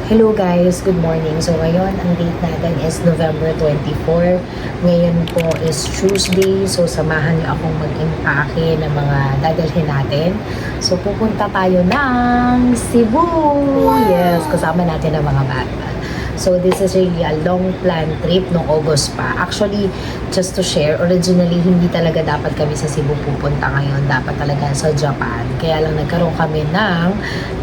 Hello guys, good morning. So ngayon, ang date natin is November 24. Ngayon po is Tuesday. So samahan niyo akong mag-impake ng mga dadalhin natin. So pupunta tayo ng Cebu. Yes, kasama natin ang mga bata. So this is really a long planned trip noong August pa. Actually, just to share, originally hindi talaga dapat kami sa Cebu pupunta ngayon. Dapat talaga sa Japan. Kaya lang nagkaroon kami ng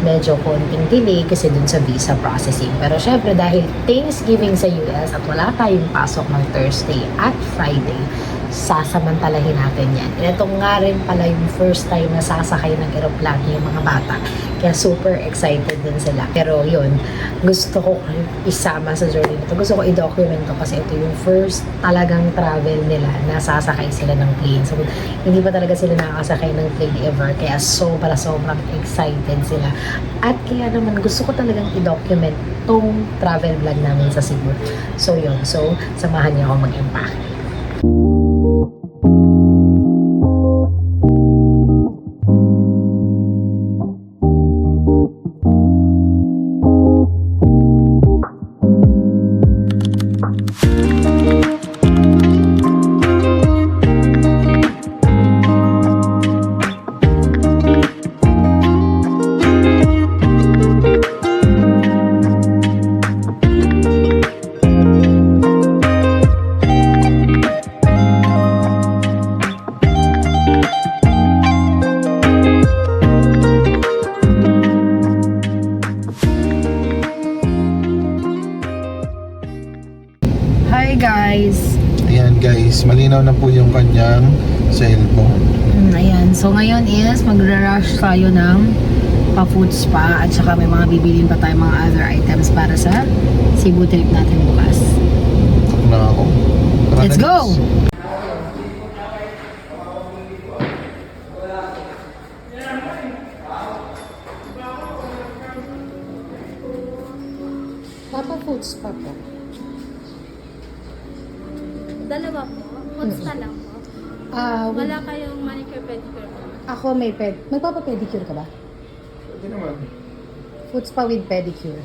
medyo konting delay kasi dun sa visa processing. Pero syempre dahil Thanksgiving sa US at wala tayong pasok ng Thursday at Friday, sasamantalahin natin yan. Ito nga rin pala yung first time na sasakay ng eroplano yung mga bata. Kaya super excited din sila. Pero yun, gusto ko isama sa journey nito. Gusto ko i-document to kasi ito yung first talagang travel nila na sasakay sila ng plane. So, hindi pa talaga sila nakakasakay ng plane ever. Kaya sobrang excited sila. At kaya naman gusto ko talagang i-document tong travel vlog namin sa Cebu. So yun. So, samahan niyo ako mag-impact. Hi guys! Ayan guys, malinaw na po yung kanyang cellphone. Ayan, so ngayon is magra-rush tayo ng pa-food spa at saka may mga bibilin pa tayo mga other items para sa Cebu trip natin bukas. Ako na ako. Tara Let's na, go! guys. Papa food spa po. Dalawa po. Foods na lang po. Wala kayong manicure pedicure po. Ako may magpapa-pedicure ka ba? Pwede naman. Food spa with pedicure.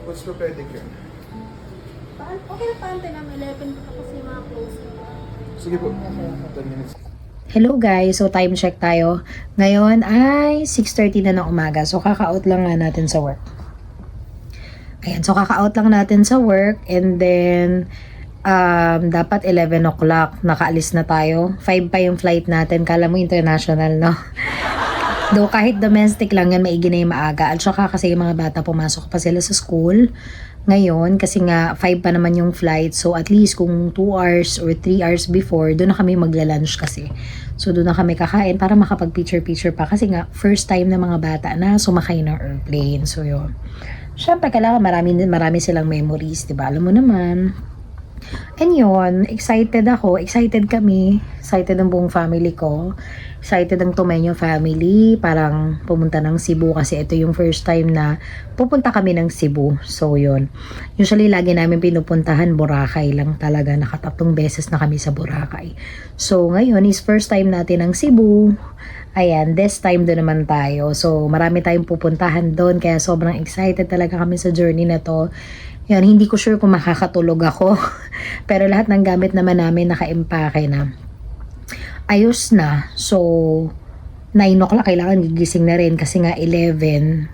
What's for pedicure? Okay na paante na 11 po kasi mga close. Sige po. 10 minutes. Hello guys, so time check tayo. Ngayon ay 6:30 na ng umaga. So kaka-out lang nga natin sa work. Ayan, so kaka-out lang natin sa work and then dapat 11 o'clock nakaalis na tayo. 5 pa yung flight natin. Kala mo international, no? Though kahit domestic lang yan, maigi na yung maaga. At saka kasi yung mga bata pumasok pa sila sa school ngayon kasi nga 5 pa naman yung flight. So at least kung 2 hours or 3 hours before, doon na kami magla-lunch kasi. So doon na kami kakain para makapag-picture-picture pa kasi nga first time ng mga bata na sumakay ng airplane. So yun. Siyempre, kailangan marami silang memories, diba? Alam mo naman. And yun, excited ako. Excited kami. Excited ang buong family ko. Excited ang Tomeño family. Parang pumunta ng Cebu kasi ito yung first time na pupunta kami ng Cebu. So yun. Usually, lagi namin pinupuntahan Boracay lang talaga. Nakatatlong beses na kami sa Boracay. So ngayon is first time natin ng Cebu. Ayan, this time doon naman tayo. So, marami tayong pupuntahan doon. Kaya sobrang excited talaga kami sa journey na to. Yan, hindi ko sure kung makakatulog ako. Pero lahat ng gamit naman namin naka-impake na. Ayos na. So, 9 o'clock kailangan gigising na rin kasi nga 11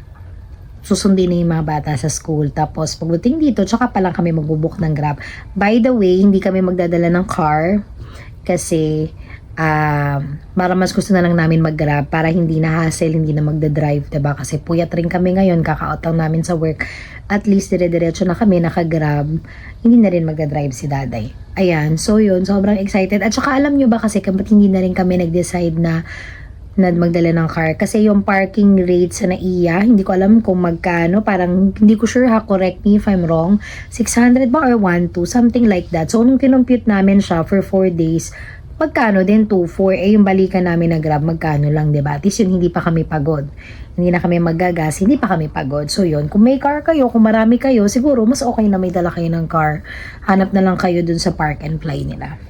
susundin na yung mga bata sa school. Tapos, pagdating dito, tsaka pa lang kami magbubook ng Grab. By the way, hindi kami magdadala ng car kasi para mas gusto na lang namin mag-grab para hindi na hassle, hindi na magdadrive, diba? Kasi puyat rin kami ngayon, kaka-out lang namin sa work. At least dire-diretso na kami, naka-grab, hindi na rin magdadrive si daday. Ayan, so yun, sobrang excited. At saka alam nyo ba kasi ba't hindi na rin kami nag-decide na magdala ng car? Kasi yung parking rates sa NAIA, hindi ko alam kung magkano, parang hindi ko sure ha, correct me if I'm wrong, 600 ba or 1,2, something like that. So nung kinumpute namin siya for 4 days, magkano din 2,4, yung balikan namin na Grab, magkano lang, diba? At least yun, hindi pa kami pagod. Hindi na kami maggagas, hindi pa kami pagod. So yun, kung may car kayo, kung marami kayo, siguro mas okay na may dala kayo ng car. Hanap na lang kayo dun sa park and fly nila.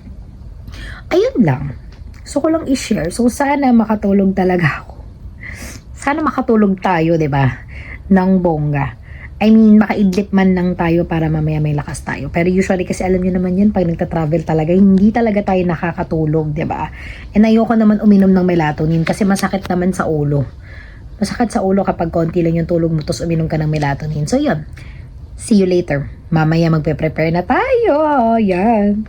Ayun lang. So ko lang i-share. So sana makatulog talaga ako. sana makatulog tayo, 'di ba? Ng bongga. I mean, makaidlip man lang tayo para mamaya may lakas tayo. Pero usually kasi alam niyo naman yan, pag nagta-travel talaga, hindi talaga tayo nakakatulog, 'di ba? And ayoko naman uminom ng melatonin kasi masakit naman sa ulo. Masakit sa ulo kapag konti lang yung tulog mo tapos uminom ka ng melatonin. So, yun. See you later. Mamaya magpe-prepare na tayo. Yan.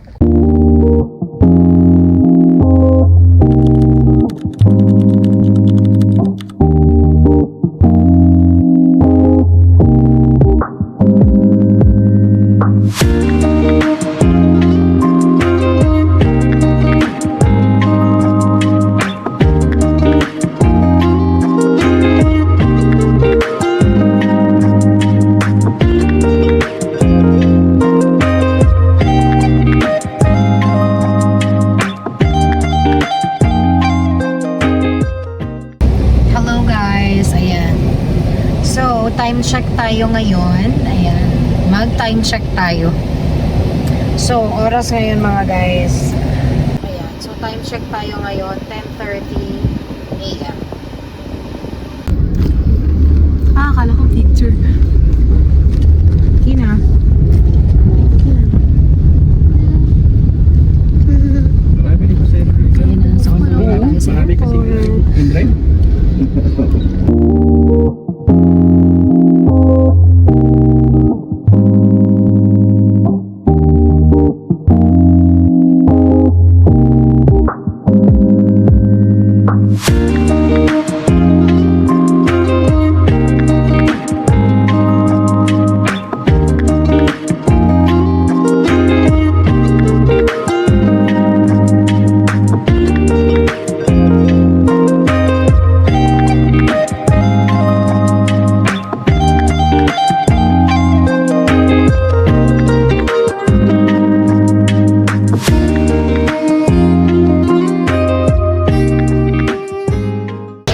Hello guys, ayan. So, time check tayo ngayon. Ayan. Mag-time check tayo. So, oras ngayon mga guys. Ayan. So, time check tayo ngayon. 10:30 a.m. Akala ko picture. Kina. Marami rin kasi. Ayan na. So, tayo sa Marami kasi airport. in-drive.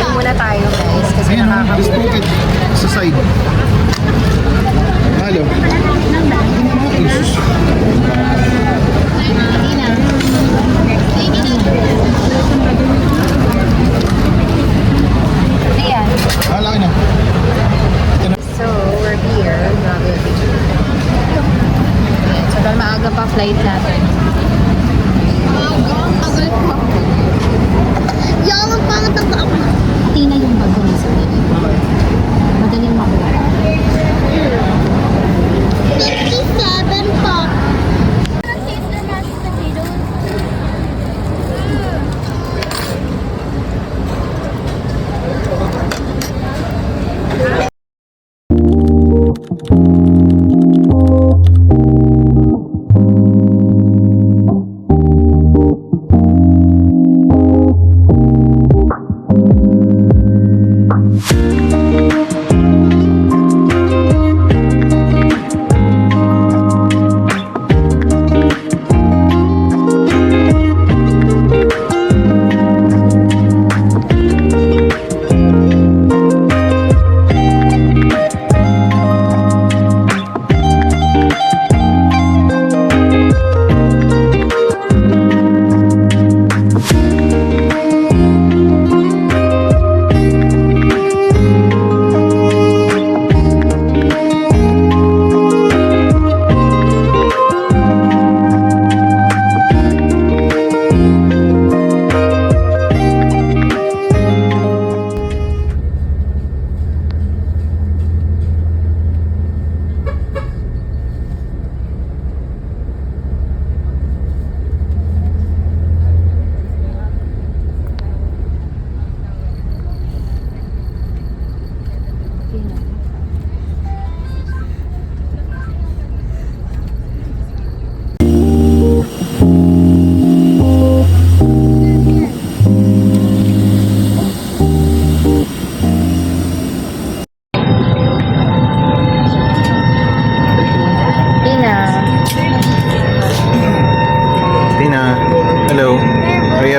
Muna tayo guys kasi Ayun, nakakapit. just put it sa side. Halo. Jesus. Ayan. Laki na. So, we're here. Grabe. Ayan. So, dahil maaga pa flight natin. Yung ang pangat ang tao. Tina yung bago ni sa madaling makuha. 57 po.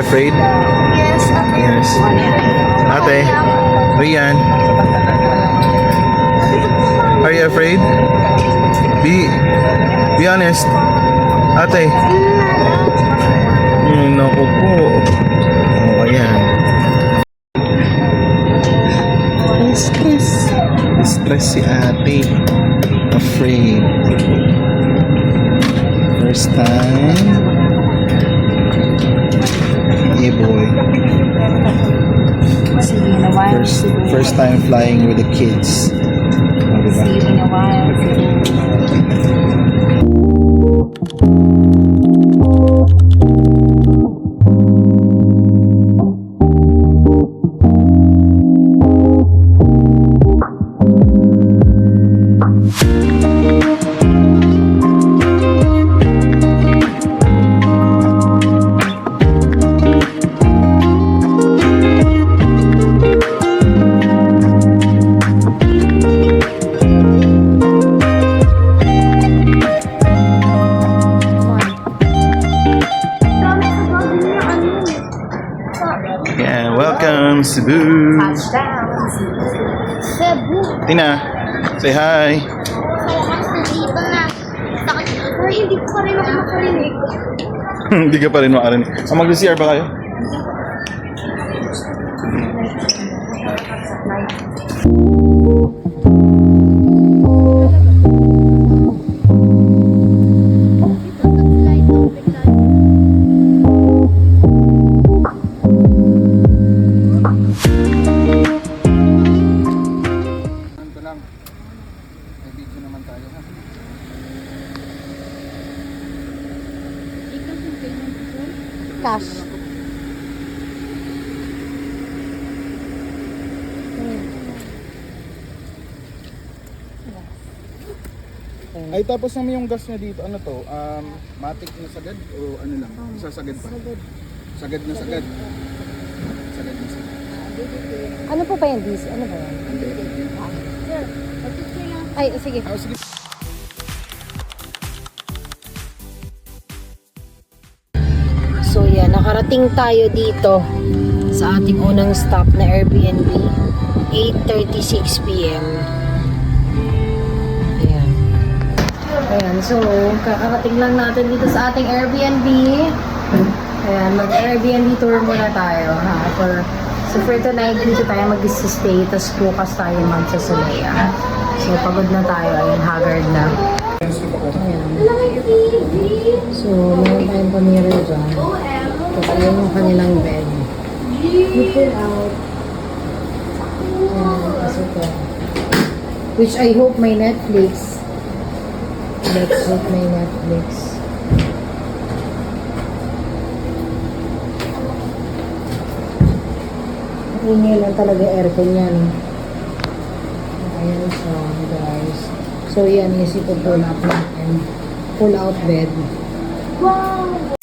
afraid? Yes, Yes. Ate, Rian, are you afraid? Be honest. Ate. Naku po. Oh, ayan. Stress si ate. Afraid. First time. Yeah, boy. See you in a while. First time flying with the kids. Oh, diba? See you in a while. Yeah, welcome Cebu. Cebu. Tina, say hi. Dito na. Pero hindi ko pa rin ako makarinig. Hindi ka pa rin makarinig. Mag-CR ba kayo? Cash. Ay, tapos naman yung gas niya dito, ano to? Matic na sagad o ano lang? Sasagad pa? Sagad na sagad. Sagad na sagad. Ano po ba yung DC? Ano ba yan? Sir, pag-picture lang. Ay, sige. Sige. So yan, nakarating tayo dito sa ating unang stop na Airbnb. 8:36 p.m. Ayan. Ayan, so kakarating lang natin dito sa ating Airbnb. Ayan, mag-Airbnb tour muna tayo ha. So for tonight, dito tayo mag-stay, tapos bukas tayo magsasalaya. So pagod na tayo, ayun, haggard na. Ayan. So, meron tayong pamira dyan. Tapos ayun yung kanilang bed. You pull out. Ayan, tapos ito. Which I hope may Netflix. Let's hope may Netflix. Ingay lang talaga aircon yan. Ayan siya, guys. So, yan is ipo-pull up natin. Pull out bed. Wow!